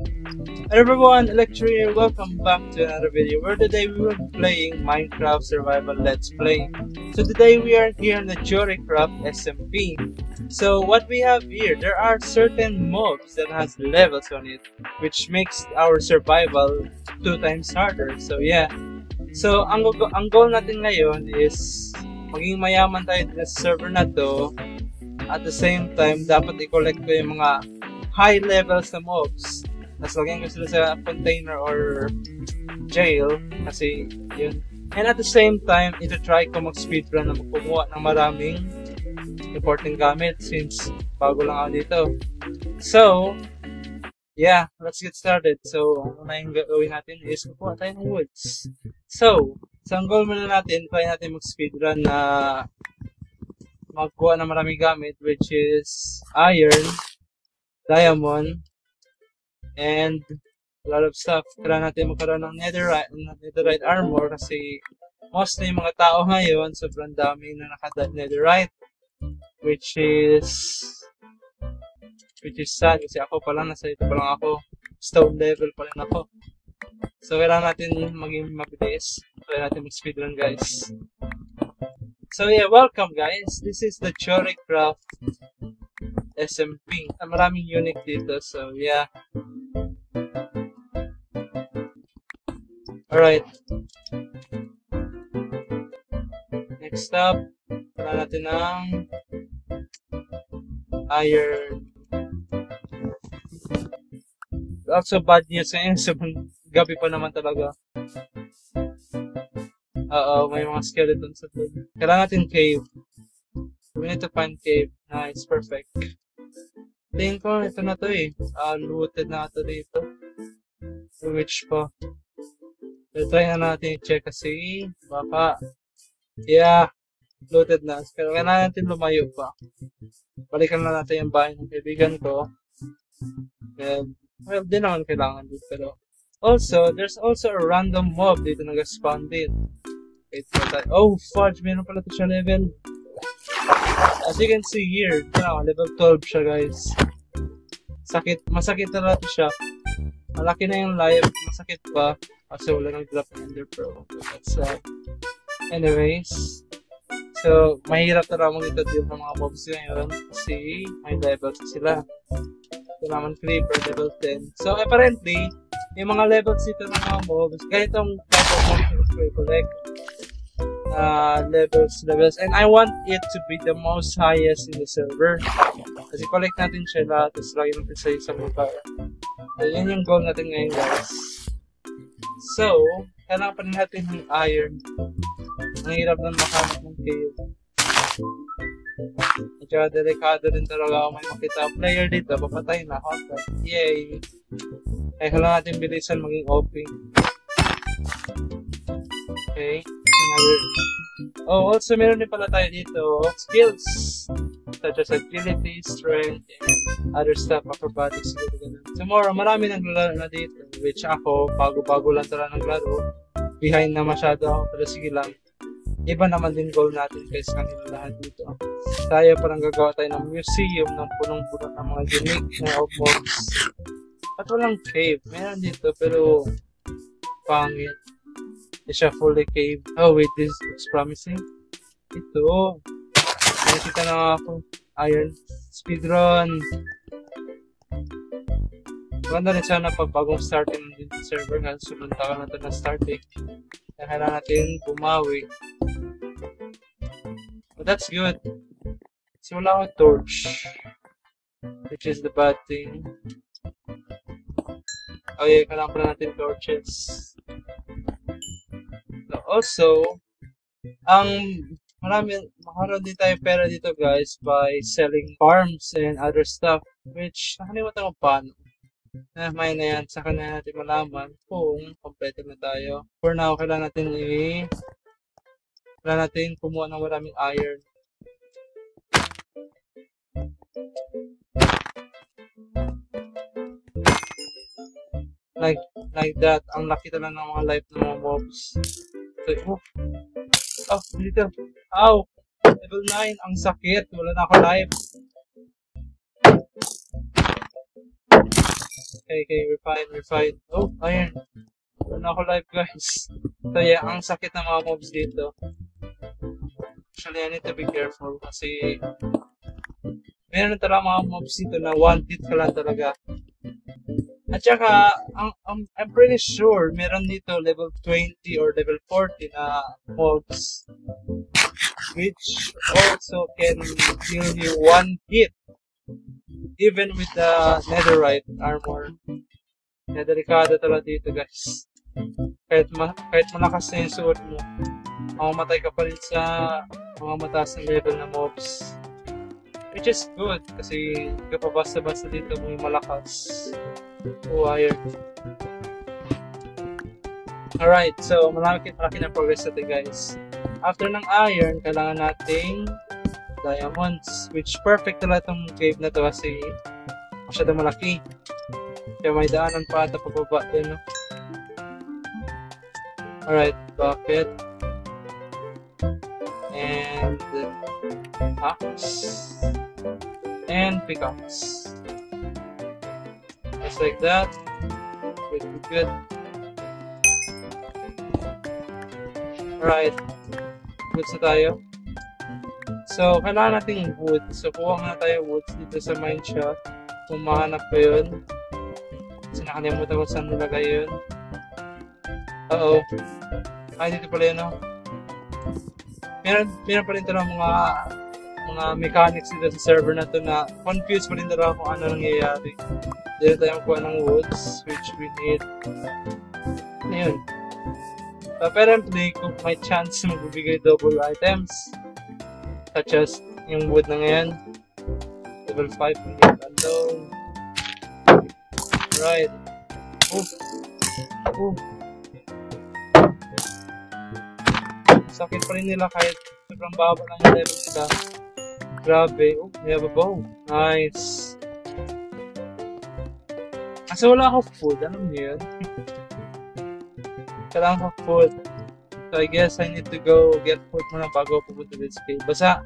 Hello everyone, Electro here. Welcome back to another video where today we will be playing Minecraft Survival Let's Play. So today we are here in the Choricraft SMP. So what we have here, there are certain mobs that has levels on it, which makes our survival 2 times harder. So yeah. So ang goal natin ngayon is maging mayaman tayo sa server na to. At the same time, dapat i-collect ko yung mga high levels na mobs. Tapos lagyan ko sila sa container or jail kasi yun. And at the same time, ito try ko mag-speedrun na magkumuha ng maraming important gamit since bago lang ako dito. So, yeah, let's get started. So, ang una yung gawin natin is kukuha tayo ng woods. So ang goal muna natin, try natin mag-speedrun na magkuha ng maraming gamit, which is iron, diamond, and a lot of stuff. Kailangan natin magkaroon ng netherite armor kasi mostly yung mga tao ngayon sobrang dami na naka-netherite, which is sad kasi ako pa lang, nasa ito pa lang ako, stone level pa rin ako. So kailangan natin maging mabilis, kailangan natin mag-speedrun guys. So yeah, welcome guys, this is the Choricraft SMP. Maraming unique dito, so yeah. Alright. Next up, wala natin ng iron. Also bad news ngayon, sobrang gabi pa naman talaga. May mga skeletons sa doon. Kailangan natin cave. We need to find cave. Nice, perfect. Tingin ko, ito na to eh. Looted na ito dito. Which pa. So, try na natin i-check kasi baka, yeah, looted na. Pero kailangan natin lumayo pa. Balikan na natin yung bahay ng kaibigan ko. And, well, di naman kailangan dito. Pero, also, there's also a random mob dito nag-spawn din. Wait for that. Oh, fudge! Meron pala ito siya level. As you can see here, level 12 siya guys. Masakit na natin siya. Malaki na yung life, masakit pa. Kasi wala nang drop ng Ender Pearl. That's sad. Anyways. So, mahirap na ramang ito deal ng mga mobs ngayon. Kasi may levels sila. Ito naman Creeper, level 10. So, apparently, yung mga levels dito ng mga mobs, ganitong type of mobs na collect. Levels. And I want it to be the most highest in the server. Kasi collect natin siya lahat. Tapos lagi natin sa isang lugar. So, yun yung goal natin ngayon guys. So, kailangan pa rin natin ng iron. Ang hirap na makahanap ng cave. At saka delikado rin talaga kung may makita player dito. Papatay na. Hot. Yay! Kaya kailangan natin bilisan maging OP. Okay. Also meron din pala tayo dito skills such as agility, strength, and other stuff, acrobatics, ganun. Tomorrow, marami naglalaro na dito, which ako, bago-bago lang talaga naglaro. Behind na masyado ako, pero sige lang. Iba naman din goal natin guys, kanina lahat dito. Tayo parang gagawa tayo ng museum ng punong-puno ng mga unique na mobs. At walang cave, meron dito, pero pangit. Is siya fully cave. Oh wait, this looks promising. Ito. Nakita na nga ako. Iron. Speedrun. Maganda rin sana pag bagong starting din sa server nga. Sobrang tagal na ito na starting. Kaya kailangan natin bumawi. But that's good. So wala akong torch. Which is the bad thing. Oh yeah, kailangan pala natin torches. Also, makaroon din tayo pera dito guys by selling farms and other stuff, which nakalimutan ko paano. May na yan, saka na natin malaman kung kompleto na tayo. For now, kailangan natin kumuha ng maraming iron. Like that, ang laki talaga ng mga life ng mga mobs. So, dito. Ow! Level 9, ang sakit. Wala na ako life. Okay, we're fine. Oh, iron. Wala ako live, guys. So yeah, ang sakit ng mga mobs dito. Actually, I need to be careful kasi meron talaga mga mobs dito na one hit ka lang talaga. At saka, I'm pretty sure meron dito level 20 or level 40 na mobs which also can kill you one hit even with the netherite armor. Kaya delikado talaga dito, guys. Kahit malakas na yung suot mo, mamamatay ka pa rin sa mga mataas na level na mobs. Which is good kasi hindi ka pa basta-basta dito kung malakas. Oh, iron. Alright, so malaki na progress natin, guys. After ng iron, kailangan nating diamonds, which perfect talaga itong cave na to kasi masyadong malaki. Kaya may daanan pa ata pababa din, no? Alright, bucket. And axe. And pickaxe. Just like that. Good. Alright. Goods na tayo. So, kailangan natin wood. So, kuha na tayo woods dito sa mine shop. Kung mahanap ko yun. Kasi nakalimutan ko saan nilagay yun. Uh-oh. Ay, dito pala yun, no? Meron pa rin talaga mga mechanics dito sa server na to na confused pa rin talaga kung ano nangyayari. Dito tayo kuha ng woods, which we need. Ayun. So, apparently, kung may chance magbibigay double items, such as yung wood na ngayon, level 5 yung get alone. Right. Sakit pa rin nila kahit sobrang baba lang yung level nila. Grabe. Oh, we have a bow. Nice. Kasi wala ako food. Alam niyo yun? Kailangan ko food. So I guess I need to go get food muna bago pupunta this cave. Basta,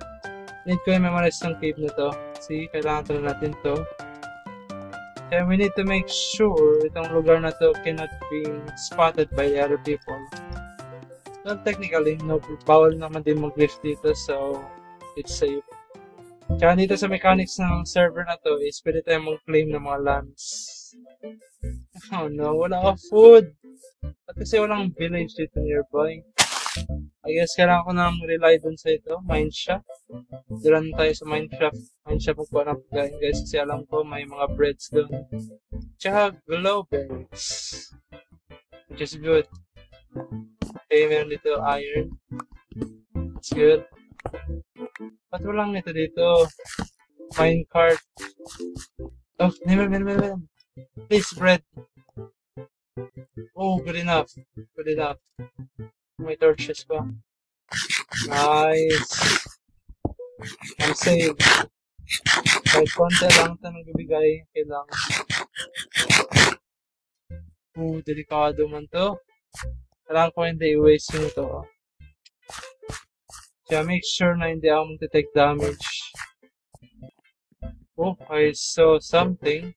need ko i-memorize ng cave na to. See, kailangan talaga natin to. And we need to make sure itong lugar na to cannot be spotted by other people. Well, technically, no, bawal naman din mag-lift dito, so it's safe. Kaya dito sa mechanics ng server na to, is pwede tayo mag-claim ng mga lands. Oh no, wala ka food! At kasi walang village dito nearby. I guess kailangan ko na rely dun sa ito, mine shop. Dilan tayo sa mine shop kung paano pagkain, guys, kasi alam ko may mga breads dun. Tsaka glowberries, which is good. Okay, meron dito iron. It's good. Ba't walang nito dito? Minecart. Oh, never. Please, bread. Oh, good enough. May torches pa. Nice. I'm saved. Kahit konti lang ito nagbibigay. Kailangan. Oh, delikado man to. Kailangan ko hindi i-waste yung ito. Kaya make sure na hindi ako mag-take damage. Oh, I saw something.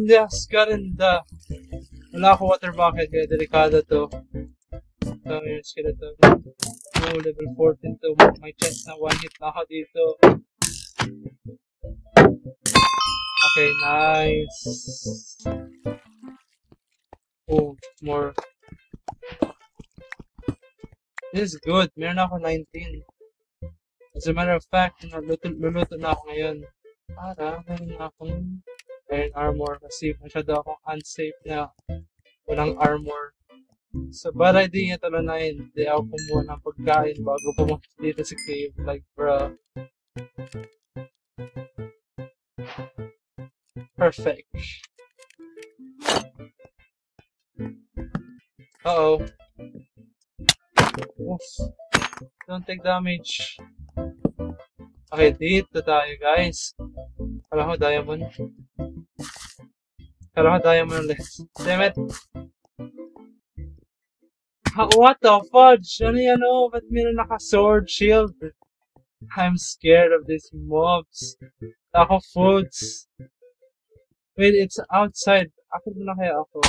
Yes, ganda. Wala ako water bucket kaya delikado to. So, yung skeleton. Oh, level 14 to. May chance na one hit na ako dito. Okay, nice. Oh, more. This is good. Meron ako 19. As a matter of fact, luluto na ako ngayon. Para meron na akong iron armor kasi masyado akong unsafe na walang armor. So, bad idea ito na hindi ako kumuha ng pagkain bago pumunta dito sa cave. Like, bro. Perfect. Uh-oh. Oof. Don't take damage. Okay, dito tayo, guys. Kala ko diamond. Ulit. Damn it. What the fudge? Ano yan, oh? Ba't meron naka-sword shield? I'm scared of these mobs. Lack of foods. Wait, it's outside. Akit na kaya ako.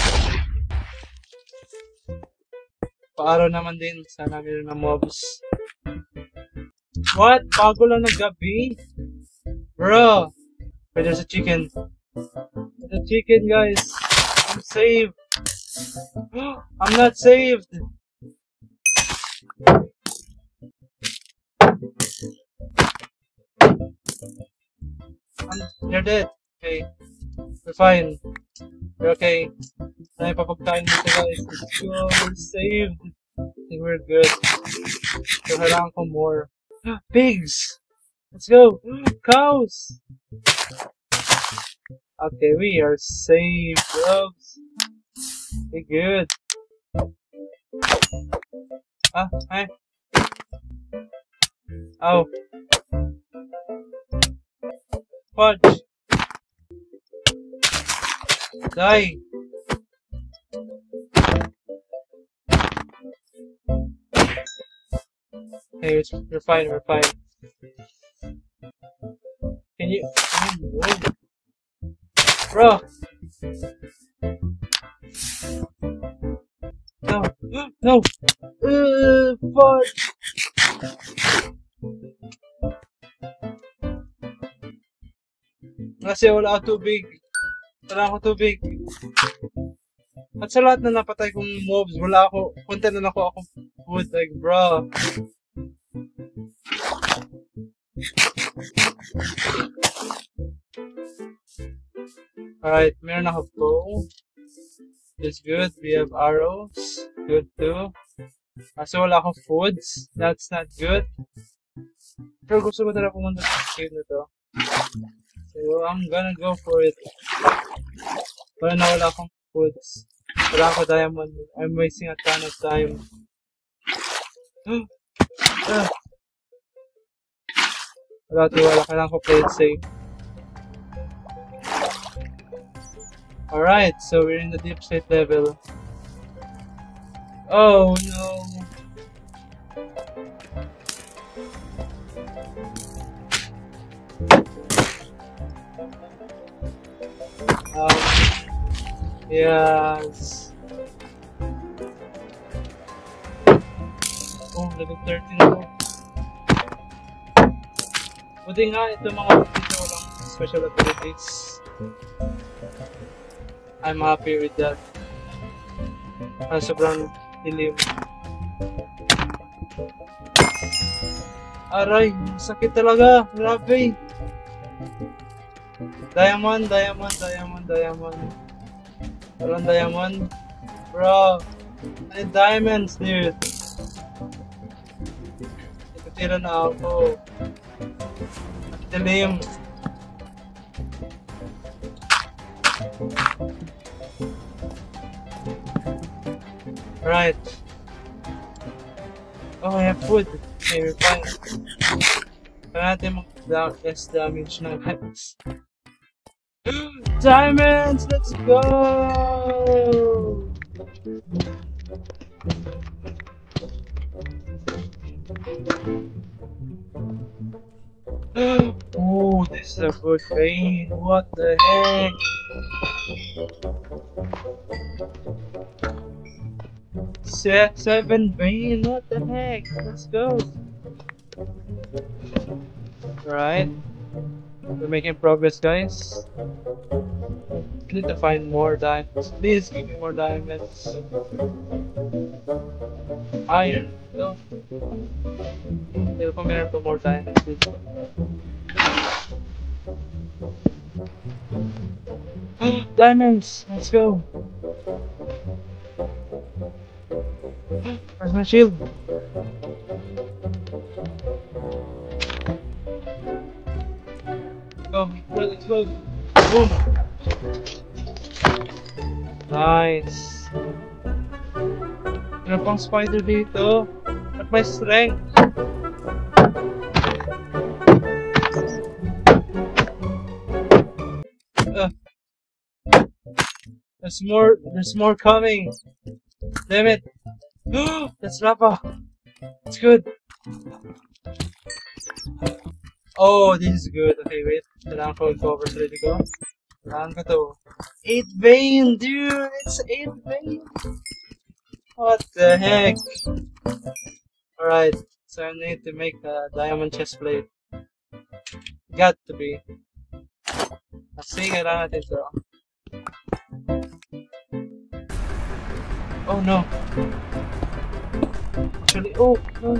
Paaraw naman din. Sana meron na mobs. What? Bago lang ng gabi? Bro! Wait, there's a chicken. There's a chicken, guys. I'm saved. I'm not saved. You're dead. Okay. We're fine. We're okay. Tayo papagkain dito, guys. Let's go. We're saved. I think we're good. So, kailangan ko more. Pigs! Let's go! Cows! Okay, we are safe, bros. We're good. Ah, hey. Oh. Fudge. Die. Hey, we're fine, we're fine. Can you move? Bro! No! No! Fudge! Kasi wala ako tubig. Wala ako tubig. At sa lahat na napatay kong mobs, wala ako, punta na ako food, like, bro. Alright, meron ako bow. That's good. We have arrows. Good too. Kaso wala akong foods. That's not good. Pero gusto ko talaga pumunta sa cave na to. So, I'm gonna go for it. Para na wala akong foods. Wala ako diamond. I'm wasting a ton of time. Wala tiwala. Kailangan ko play it safe. Alright, so we're in the deep state level. Oh no. Yes. Oh, level 13 ko. Buti nga, ito mga dito walang special abilities. I'm happy with that. Sobrang dilim. Aray, sakit talaga. Grabe. Diamond. Walang diamond. Bro, I need diamonds, dude. Itutira na ako. Dilim. Right. Oh, I have food. Okay, we're fine. Kaya natin mag-less damage ng hex. Diamonds! Let's go! Oh, this is a good vein. What the heck? Seven vein. What the heck? Let's go. Right. We're making progress, guys. Need to find more diamonds. Please give me more diamonds. Iron. No. They'll come here for more diamonds. Diamonds! Let's go! Where's my shield? Go, let's go! Boom! Nice! Meron pang spider dito. At my strength! There's more coming. Damn it. That's lava. It's good. Oh, this is good. Okay, wait. Kailangan ko cover ready ko. Kailangan ko to. 8 vein, dude! It's 8 vein! What the heck? Alright, so I need to make a diamond chest plate. Got to be. Kasi kailangan natin ito. Oh no. Actually, oh, no.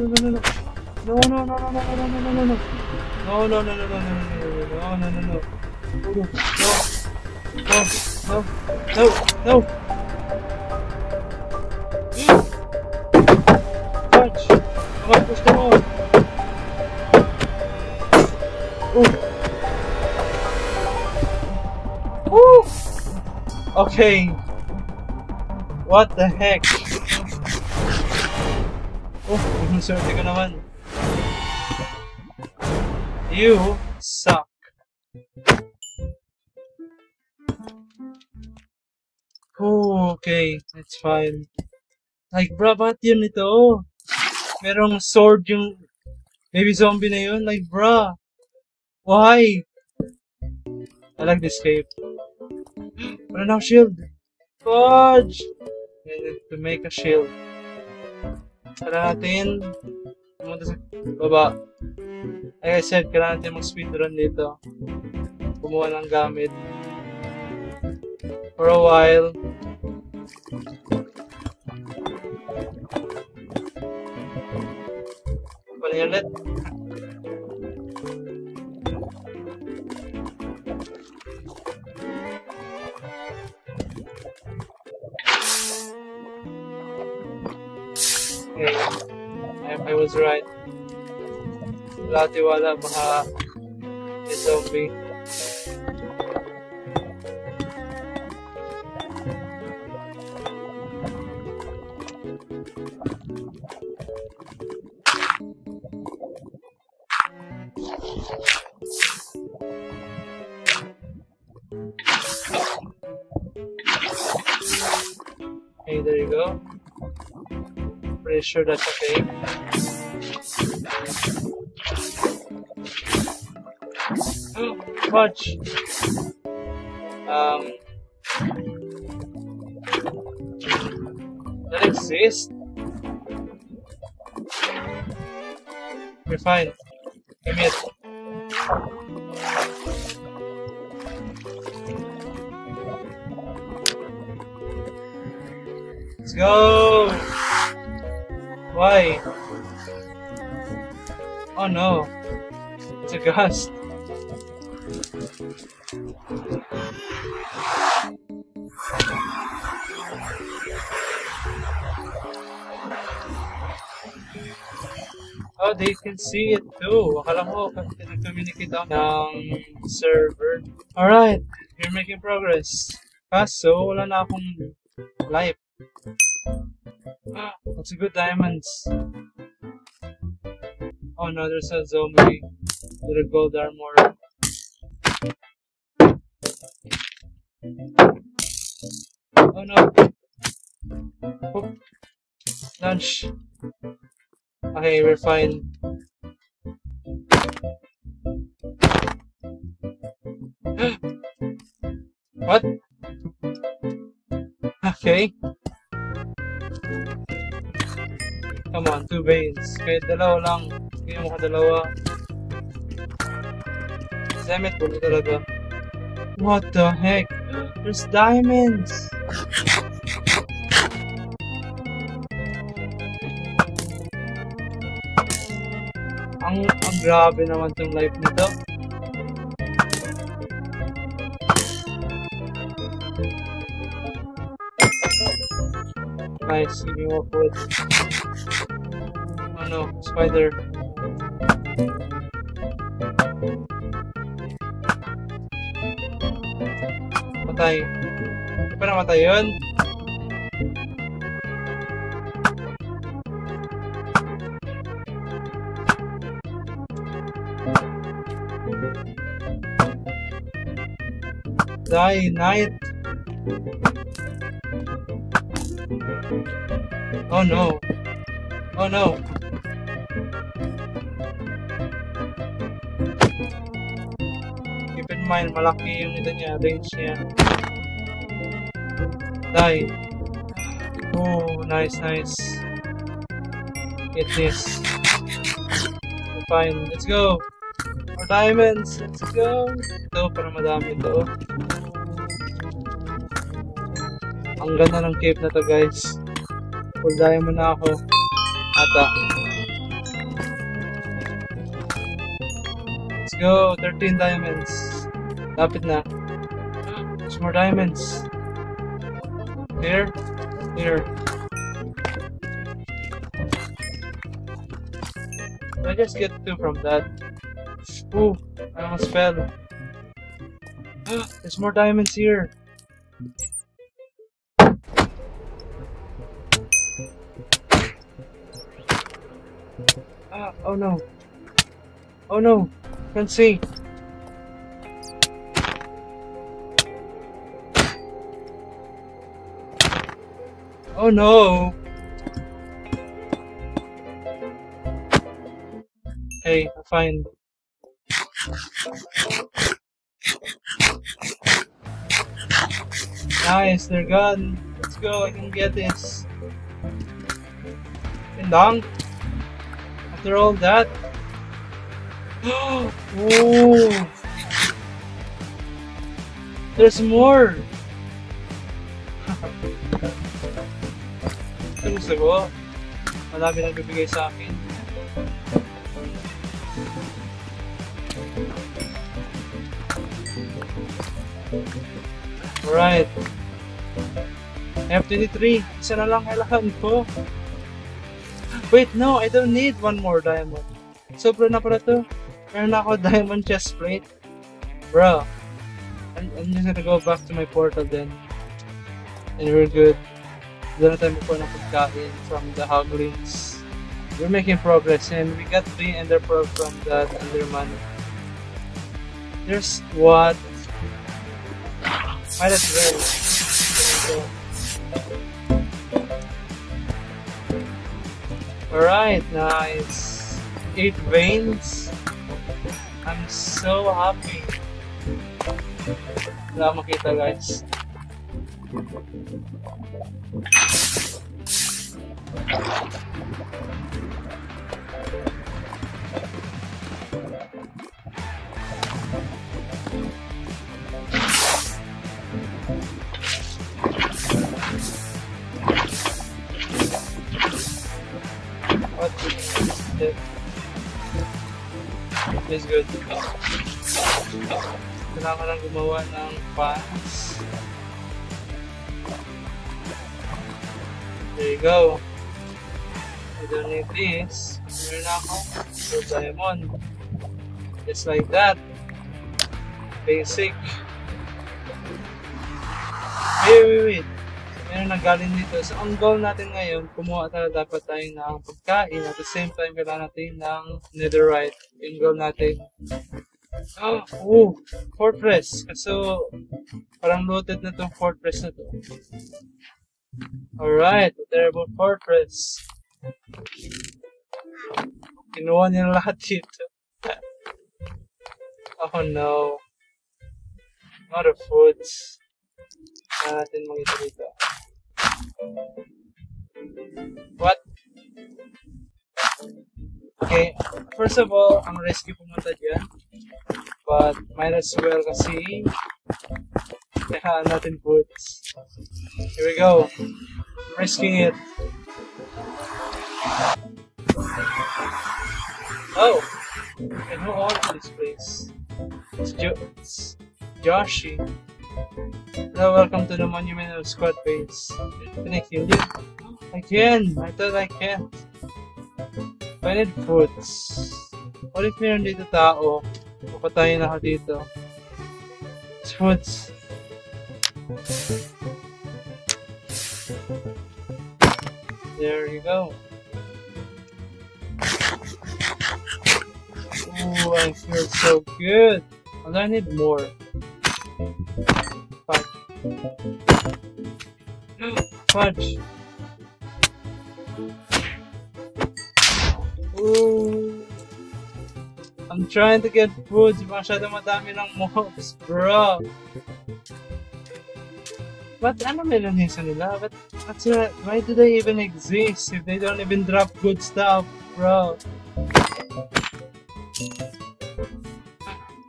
No. Watch. Come on, push them on. Woo. Okay. What the heck? Oh, swerte ko naman. You suck. Oh, okay. That's fine. Like, bro, ba't yun ito? Merong sword yung baby zombie na yun. Like, bro. Why? I like this cape. Wala na shield. Fudge! I need to make a shield. Kailangan natin pumunta sa baba. Like I said, kailangan natin mag-speedrun dito. Kumuha ng gamit. For a while. Paling ulit. Okay. I was right. Wala tiwala, baka may zombie. Okay, there you go. Pretty sure that's okay. Watch. That exists. You're fine. Give me it. Let's go. Why? Oh no. It's a ghost. Oh, they can see it too. Akala mo, nag-communicate ako ng server. Alright, we're making progress. Kaso, wala na akong life. That's a good diamonds. Oh no, there's a zombie with a gold armor. Oh no. Oh. Lunch. Okay, we're fine. What? Okay. Come on, 2 veins. Kahit dalawa lang. Kaya mo ka dalawa. Damn it, bulo talaga. What the heck? There's diamonds! Ang grabe naman tong life nito. Nice, give me more food. Oh no, spider. Patay. Hindi pa namatay yun? Die, night. Oh no. Oh no. mind, malaki yung ito niya, range niya. Die. Oh, nice. Get this. Fine, let's go. More diamonds, let's go. Ito, para madami ito. Ang ganda ng cave na to, guys. Full diamond na ako. Ata. Let's go, 13 diamonds. Lapit na. There's more diamonds. Here. I just get 2 from that. Ooh, I almost fell. There's more diamonds here. Oh no. Oh no. Can't see. Oh no. Hey, I'm fine. Nice, they're gone. Let's go, I can get this. Long. After all that. Oh, there's more. Ito gusto ko. Malami nang bibigay sa akin. Alright. F23. Isa na lang kailangan ko. Wait, no. I don't need one more diamond. Sobra na pala to. Meron na ako diamond chest plate. Bro. I'm just gonna go back to my portal then. And we're good. Doon na tayo magpuha ng pagkain from the hoglings. We're making progress and we got 3 ender pearl from that enderman. There's what? Might as well. Alright, nice. 8 veins. I'm so happy. Wala makita, guys. What is it? It's good. Kailangan lang gumawa ng pants. There you go. I don't need this. Meron na ako. So diamond. Just like that. Basic. Wait. Meron na galing dito. So ang goal natin ngayon, kumuha talaga dapat tayo ng pagkain. At the same time, kailangan natin ng netherite. Yung goal natin. Oh, fortress. So, parang looted na tong fortress na to. Alright, a terrible fortress. Kinuha niya lahat dito. Oh no. Not a foods. Kaya natin makita dito. What? Okay, first of all, ang risky pumunta dyan. But might as well kasi kailangan natin foods. Here we go. Risking it. Oh! I know all of this place. It's Joshi. Hello, welcome to the Monument of Squad Base. Can I kill you? I can! I thought I can't. I need foods. What if meron dito tao? Papatayin ako dito. It's foods. There you go. Ooh, I feel so good. And I need more. Fudge. Fudge. Ooh. I'm trying to get food. Masyado madami ng mobs, bro. But ano meron sa nila? Why do they even exist if they don't even drop good stuff, bro?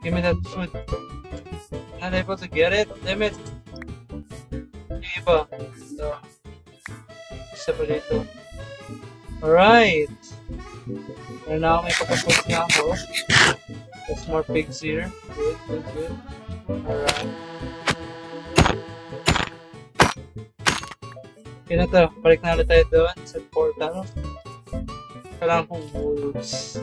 Give me that food. Not able to get it? Damn it. Iba. So, isa pa dito. Alright. And now may kapapos na ako. There's more pigs here. Good. Alright. Okay na to. Balik na ulit tayo doon sa portal. Kailangan kong wolves.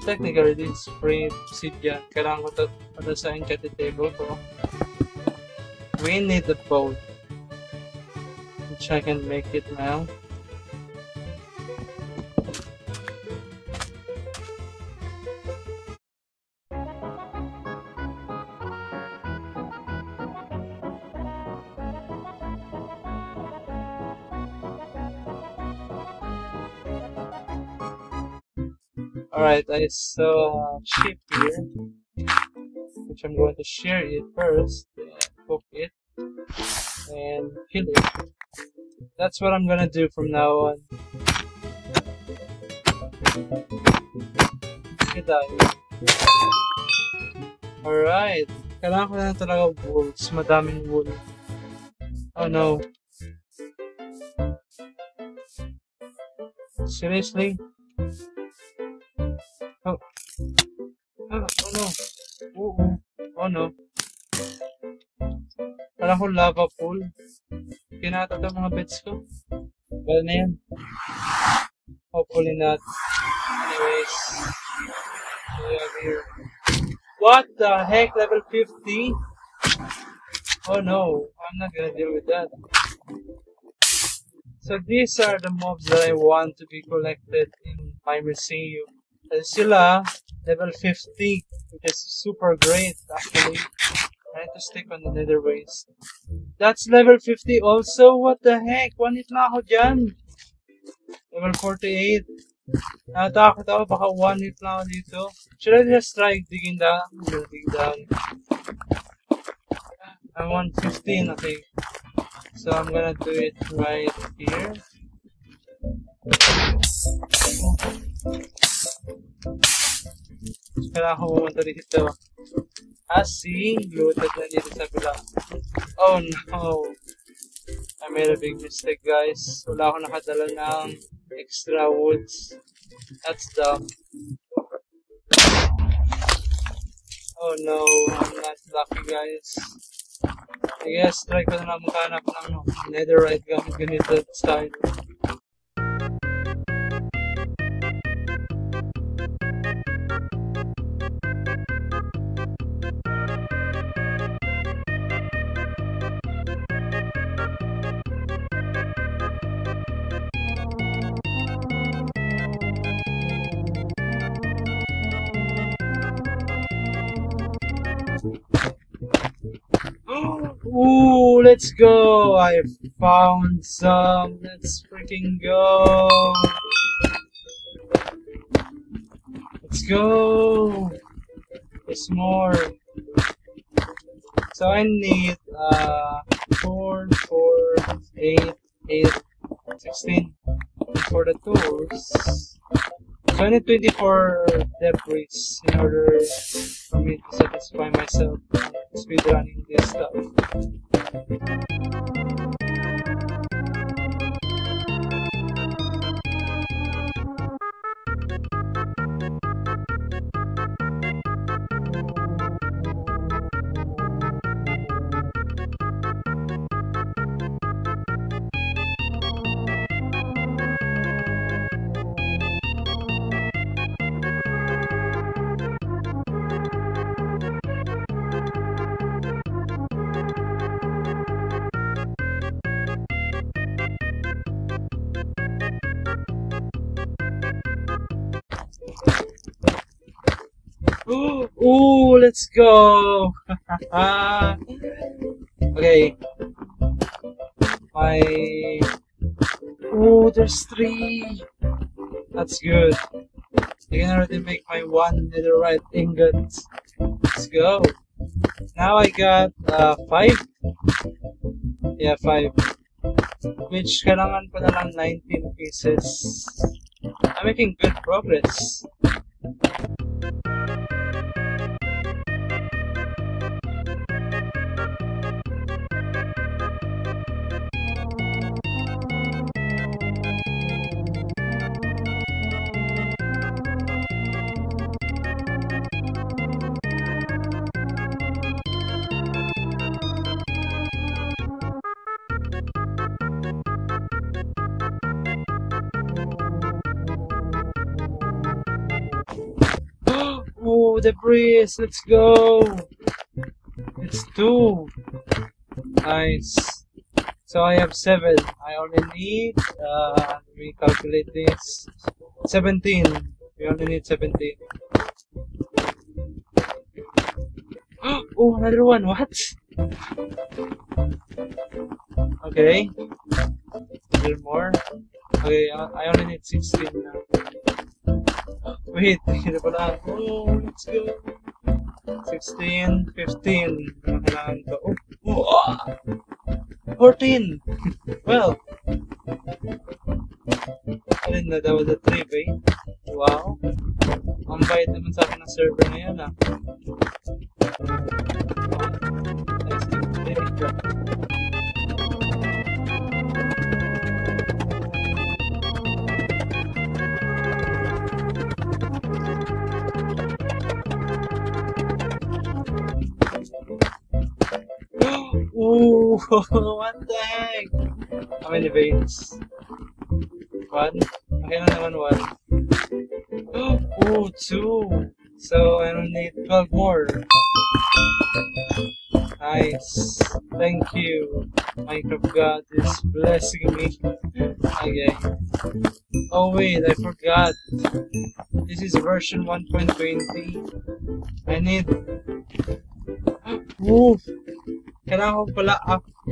Technically, it's free seed yan. Kailangan ko ito para sa enchanted table ko. We need the boat. Which I can make it now. Alright, I saw a sheep here, which I'm going to shear it first, and cook it, and kill it. That's what I'm gonna do from now on. Alright, kailangan ko na talaga wolves, madaming wool. Oh no. Seriously? Oh no. Oh no. Parang ko lava pool. Kinata ito mga bets ko. Well na yan. Hopefully not. Anyways. We have here. What the heck? Level 50? Oh no. I'm not gonna deal with that. So these are the mobs that I want to be collected in my museum. Sila, level 50, which is super great actually. I need to stick on the nether waste. That's level 50 also? What the heck? 1 hit na ako dyan. Level 48. Natakot ako, baka 1 hit na ako dito. Should I just try digging down? I'm gonna dig down. I want 15, okay. So I'm gonna do it right here. Kailangan ko pumunta dito. See? Looted na dito sa bila. Oh no! I made a big mistake, guys. Wala ako nakadala ng extra woods. That's dumb. Oh no, I'm not lucky, guys. I guess try ko na lang maghanap ng netherite gamit ganito style. Ooh, let's go! I found some. Let's freaking go! Let's go! There's more. So I need 4, 4, 8, 8, 16 for the tools. So I need 24 debris in order for me to satisfy myself speedrunning this stuff. Ooh, let's go! Okay. Ooh, there's 3. That's good. I can already make my one netherite ingot. Let's go. Now I got 5. Yeah, 5. Which kailangan ko na lang 19 pieces. I'm making good progress. Oh, the breeze! Let's go! It's 2. Nice. So I have 7. I only need, let me calculate this. 17. We only need 17. Oh, another one. What? Okay. A little more. Okay, I only need 16 now. Wait, hindi pa lang. Oh, let's go. 16, 15. Kailangan ko. Oh, 14. Well. I didn't know that was a 3, eh? Wow. Ang bait naman sa akin ng server ngayon, ah. Ooh, what the heck? How many veins? 1? Okay na naman 1. Oh, 2. So I don't need 12 more. Nice. Thank you. Minecraft God is blessing me. Okay. Oh wait, I forgot. This is version 1.20. I need... Ooh! Kailangan ko pala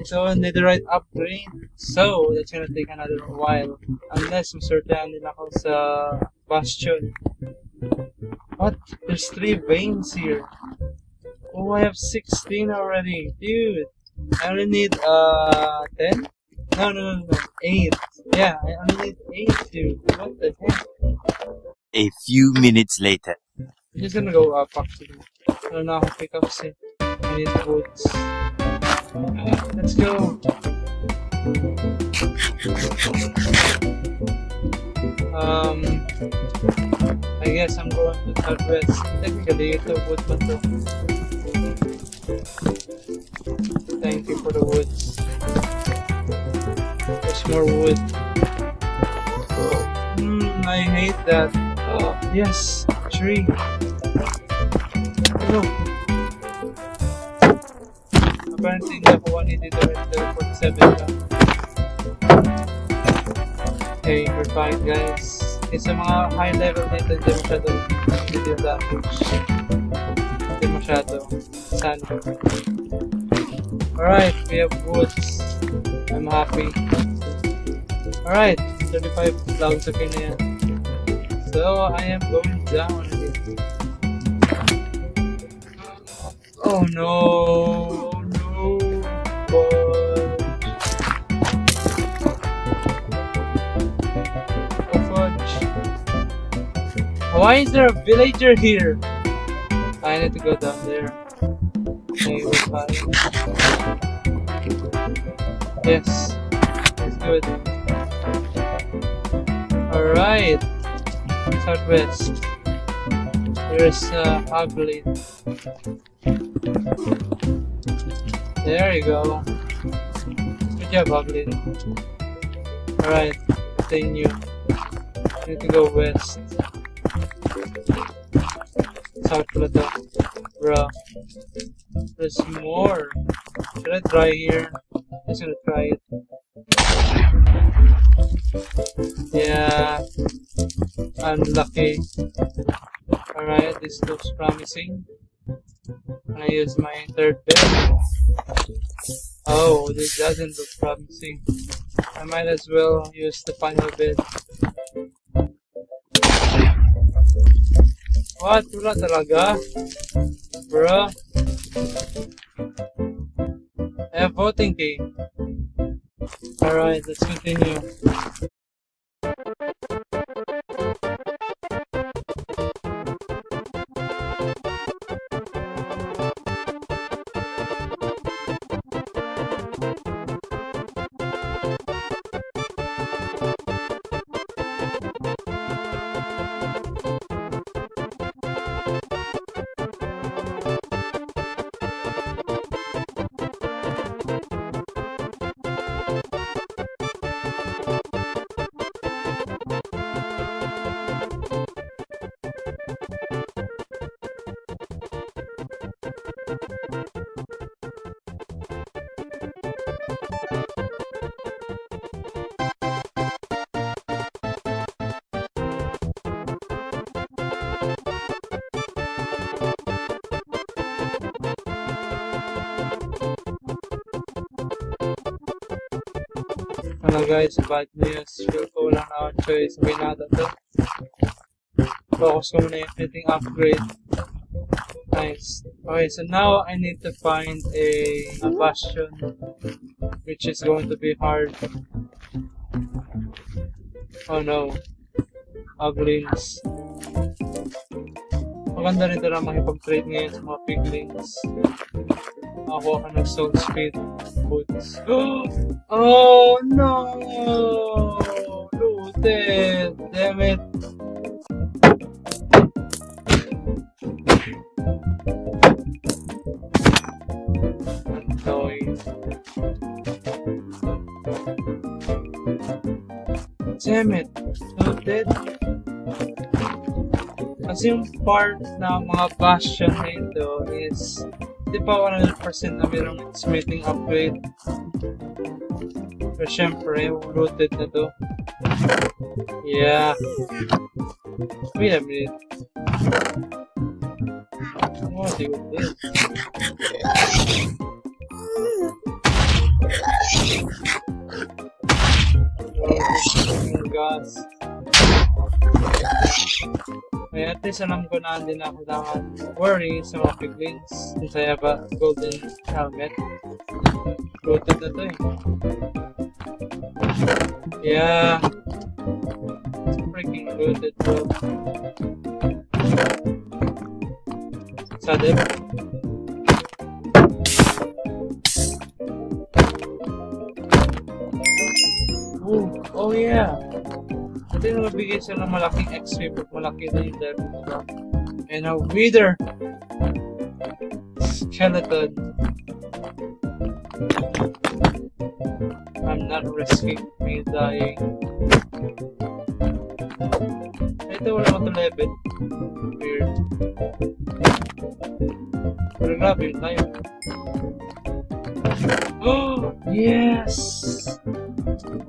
so netherite upgrade. So, that's gonna take another while. Unless masortehan din ako sa bastion. What? There's 3 veins here. Oh, I have 16 already. Dude. I only need 10? No. 8. Yeah, I only need 8 dude. What the heck? A few minutes later. I'm just gonna go up actually. I don't know how to pick up it. I need woods. Let's go. I guess I'm going to Southwest. Technically, it's a wood bundle. Thank you for the woods. There's more wood. I hate that. Oh, yes, tree. No. Apparently, hindi ako 147 lang. Okay, we're fine guys. It's a mga high level dito, hindi masyado video damage. Hindi masyado. Sana. Alright, we have woods. I'm happy. Alright, 35 logs okay na yan. So, I am going down again. Oh no! Why is there a villager here? I need to go down there. Okay, we're fine. Yes, that's good. Alright, Southwest. There's Hoglin. There you go. Good job, Hoglin. Alright, continue. I need to go west. South pala to. Bruh. There's more. Should I try here? I'm just gonna try it. Yeah. Unlucky. Alright, this looks promising. I use my third bed. Oh, this doesn't look promising. I might as well use the final bed. What? Wala talaga? Bro. I have voting key. Alright, let's continue. Hello guys, bad news. Feel ko lang na akong choice. May nada to. Focus ko muna yung fitting upgrade. Nice. Okay, so now I need to find a bastion, which is going to be hard. Oh no. Uglings. Maganda rin lang makipag-trade ngayon sa mga piglings. Makakuha ka ng soul speed boots. Oh no! Looted! Damn it! Annoying. Damn it! Looted! Kasi yung part na mga bastion na ito is di pa 100% na mayroong smithing upgrade. Pero syempre, rooted na to. Yeah. Wait a minute. What do you do? Oh, gas. Kaya at least alam ko na hindi na kailangan worry sa mga piglings since I have a golden helmet. Rooted na to eh. Yeah. It's freaking rooted bro. Sadip. Ooh, oh yeah. Ito yung mabigay siya ng malaking XP pag malaki na yung level nila. And a wither skeleton. I'm not risking me dying. Ito wala ko to level. Weird. Pero grabe yun tayo. Oh! Yes!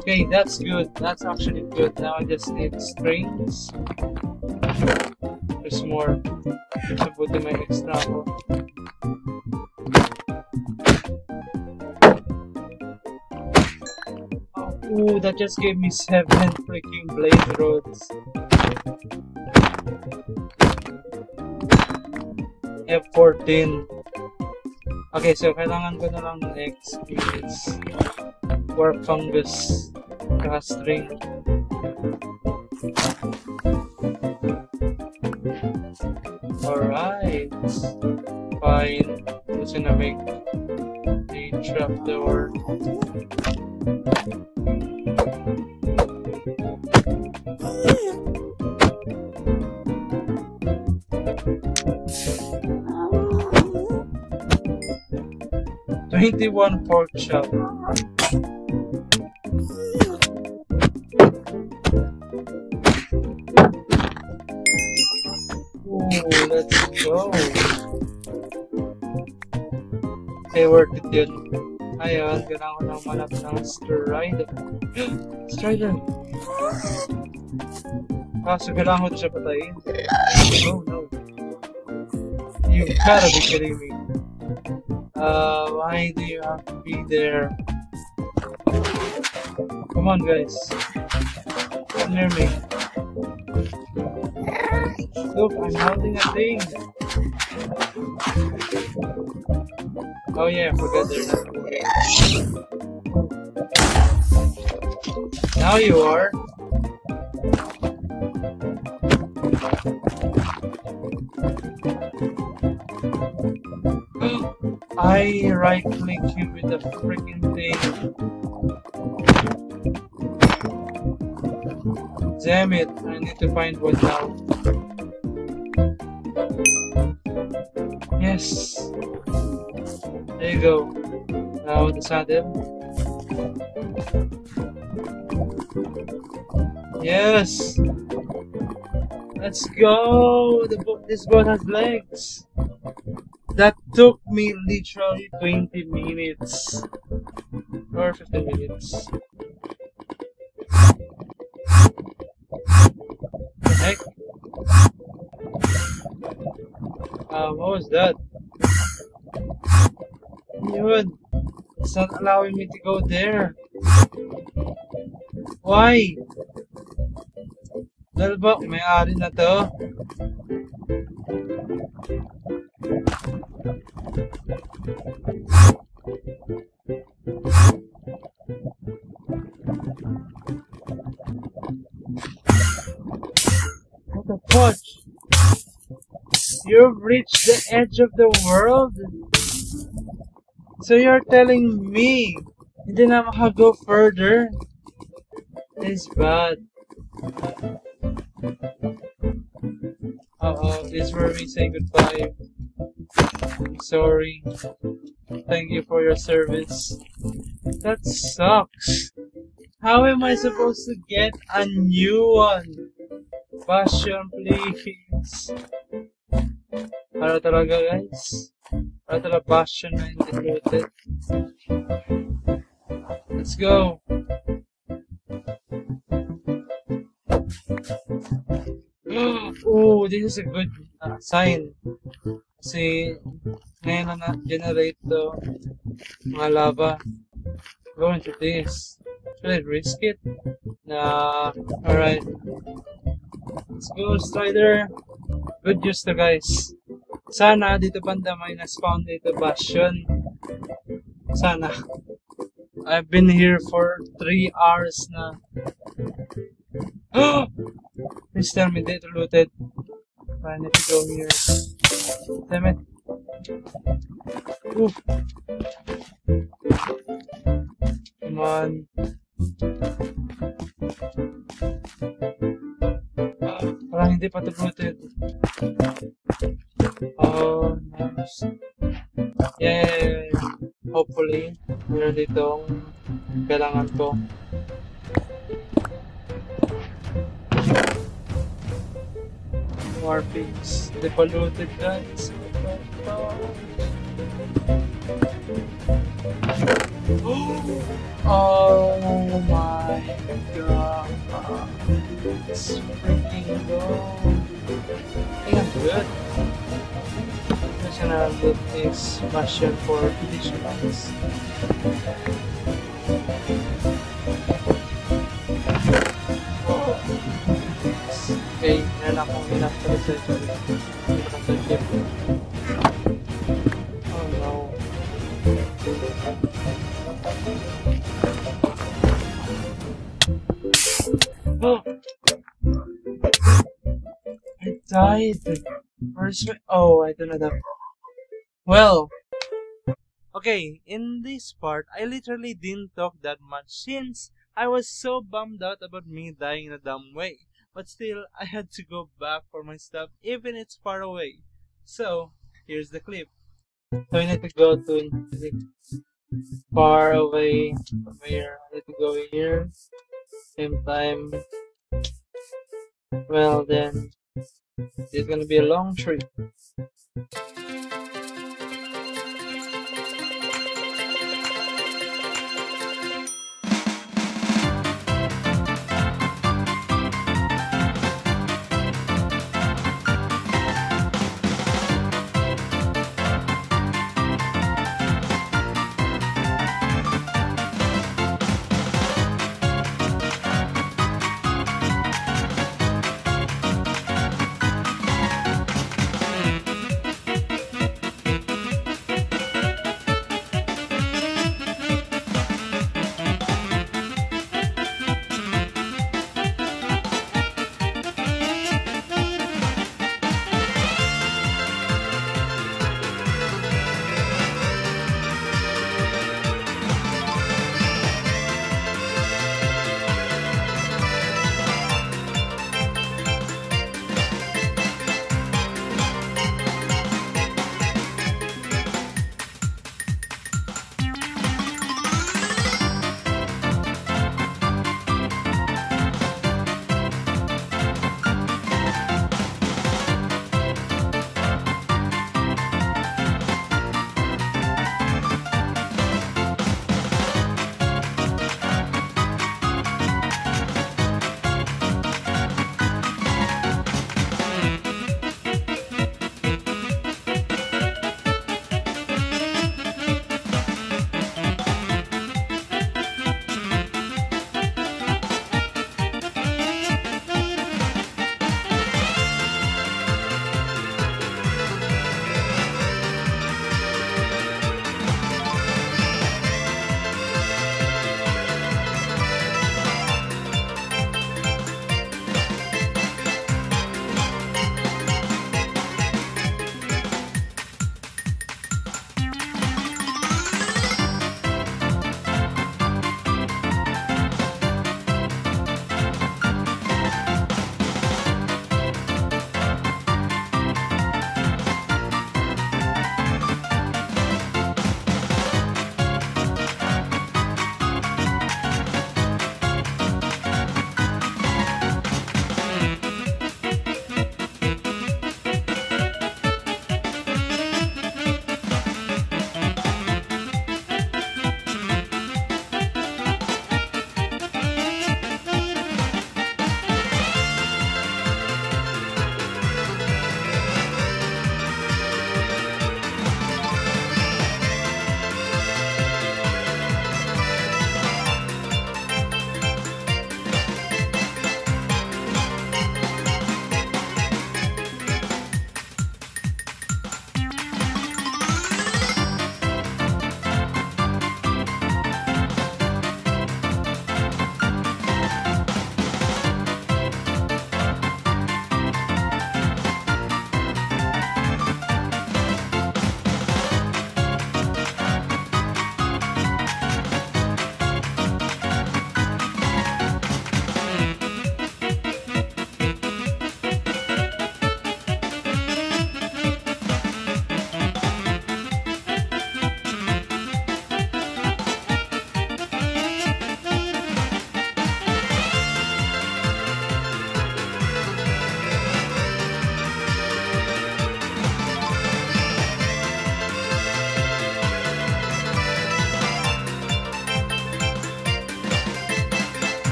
Okay, that's good. That's actually good. Now I just need strings. There's more. So put in my extra ako. Oh, that just gave me 7 freaking blade rods. F14. Okay, so kailangan ko na lang next is warp fungus string. Alright, fine. I'm just gonna make a trapdoor. $21 pork chop. Ooh, let's go. Okay, worth it yun. Ayun, kailangan ko nang manap ng Strider. Strider! So kailangan ko ito siya patayin. Oh no. You gotta be kidding me. Why do you have to be there? Come on guys. Come near me. Look, I'm holding a thing. Oh yeah, I forgot they're not moving. Now you are. I right click you with the freaking thing. Damn it, I need to find one now. Yes. There you go. Now the saddle. Yes. Let's go. This boat has legs. That took me literally 20 minutes. Or 15 minutes. The heck? What was that? Yun. It's not allowing me to go there. Why? Dahil ba may-ari na to? What the fudge? You've reached the edge of the world? So you're telling me hindi na makago further? This is bad. This is where we say goodbye. Sorry. Thank you for your service. That sucks. How am I supposed to get a new one? Bastion, please. Para talaga, guys. Para talaga Bastion na integrated. Let's go. Oh, this is a good sign. Kasi ngayon na generate the mga lava. Go into this. Should I risk it? Nah. Alright. Let's go, Strider. Good news to guys. Sana dito banda may na-spawn dito Bastion. Sana. I've been here for 3 hours na. Please tell me data looted. I need to go here. Damn it. Oof. Come on. Parang hindi pa ito looted. Oh, nice. Yay! Hopefully, meron ditong kailangan ko. More pigs. Hindi pa looted, guys. Oh my god. Let's freaking go. I think I'm good. I'm just gonna loot this Bastion for additionals. Okay, meron akong enough to research. Oh no. Oh! I died! Where's my... Oh, I don't know that. Well, okay, in this part, I literally didn't talk that much since I was so bummed out about me dying in a dumb way. But still, I had to go back for my stuff, even it's far away. So, here's the clip. So I need to go to far away from here. I need to go here. Same time. Well then, it's gonna be a long trip.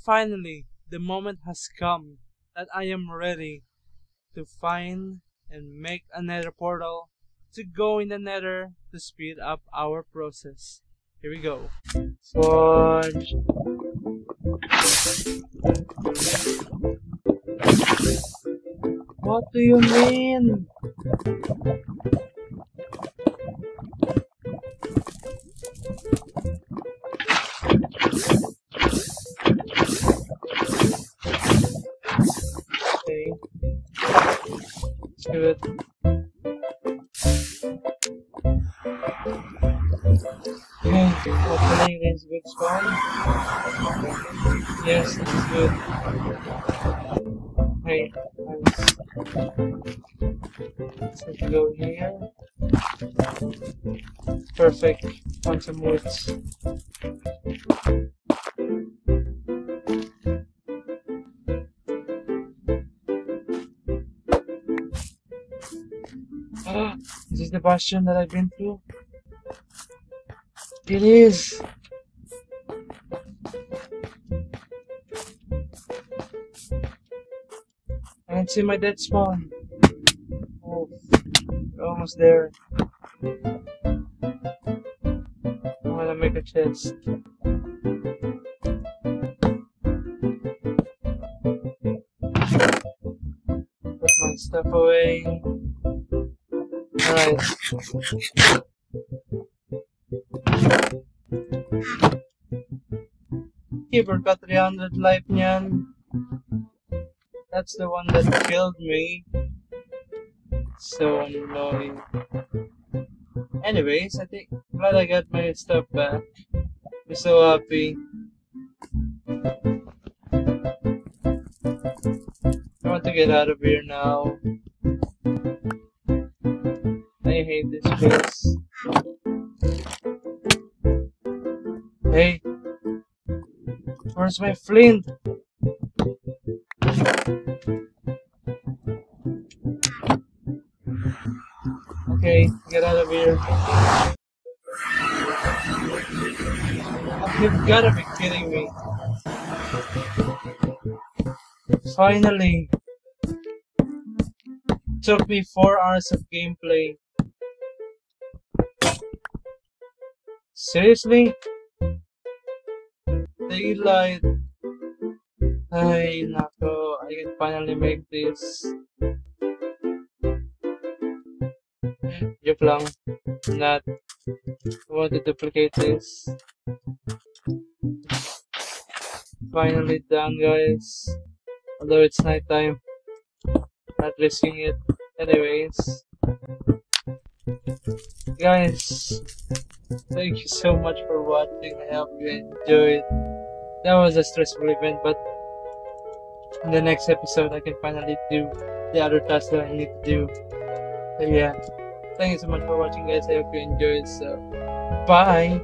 finally, the moment has come that I am ready to find and make a nether portal to go in the nether to speed up our process. Here we go. Forge. What do you mean? Okay. Let's do it. Okay, hopefully it's good spawn. Yes, it's good. Okay, nice. Let's go here. Perfect. On some woods. Ah, is this the bastion that I've been through? It is! I can see my dead spawn. Oh, we're almost there. I'm gonna make a chest. Put my stuff away. Alright. Keeper got 300 life niyan. That's the one that killed me. So annoying. Anyways, I think glad I got my stuff back. I'm so happy. I want to get out of here now. I hate this place. Hey, where's my flint? Okay, get out of here. You've gotta be kidding me. Finally. Took me 4 hours of gameplay. Seriously? Daylight. Ay, nako. I can finally make this. Joke lang. Not. I want to duplicate this. Finally done, guys. Although it's nighttime. Not risking it. Anyways. Guys. Thank you so much for watching. I hope you enjoyed. That was a stressful event, but in the next episode I can finally do the other tasks that I need to do. So yeah. Thank you so much for watching, guys. I hope you enjoyed. So bye.